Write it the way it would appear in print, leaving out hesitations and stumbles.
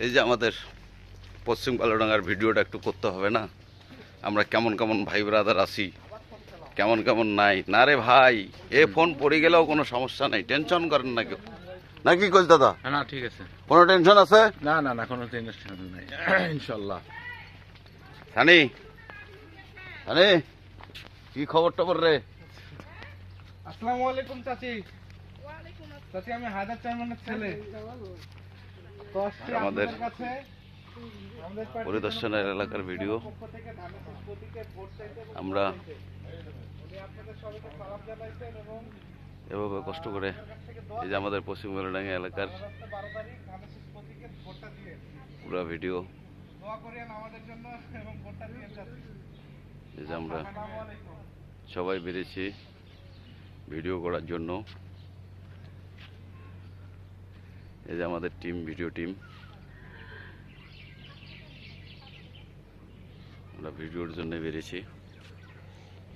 এই যে আমাদের পশ্চিম কালোডাঙ্গার ভিডিওটা একটু করতে হবে না? আমরা কেমন কেমন ভাই ব্রাদার আছি, কেমন কেমন নাই। না রে ভাই, এ ফোন পড়ে গেলেও কোনো সমস্যা নাই, টেনশন করেন না কেউ, নাকি কইস দাদা? না ঠিক আছে, কোনো টেনশন আছে? না না না, কোনো টেনশন নাই ইনশাল্লাহ। সানি সানি, কি খবর টবর রে? আসসালামু আলাইকুম চাচি। চাচি আমি হায়দার চেয়ারম্যানের ছেলে। তো আসছি আমাদের আপনাদের কাছে আমাদের পার্টির পরিদর্শনের এলাকার ভিডিও পক্ষ থেকে ধানের প্রতীকে ভোট চাইতে এবং আমরা উনি আপনাদের সবাইকে সালাম জানাইছেন এবং এভাবে কষ্ট করে এই যে আমাদের পশ্চিম কালোডাঙ্গা এলাকার 12 তারিখ ধানের প্রতীকে ভোটটা দিয়ে পুরো ভিডিও দোয়া করেন আমাদের জন্য এবং ভোটটা দিয়ে চাচি। এই যে আমরা আসসালামু আলাইকুম। সবাই বেরিয়েছি ভিডিও করার জন্য। এই যে আমাদের টিম, ভিডিও টিম, আমরা ভিডিওর জন্য বেরিয়েছি।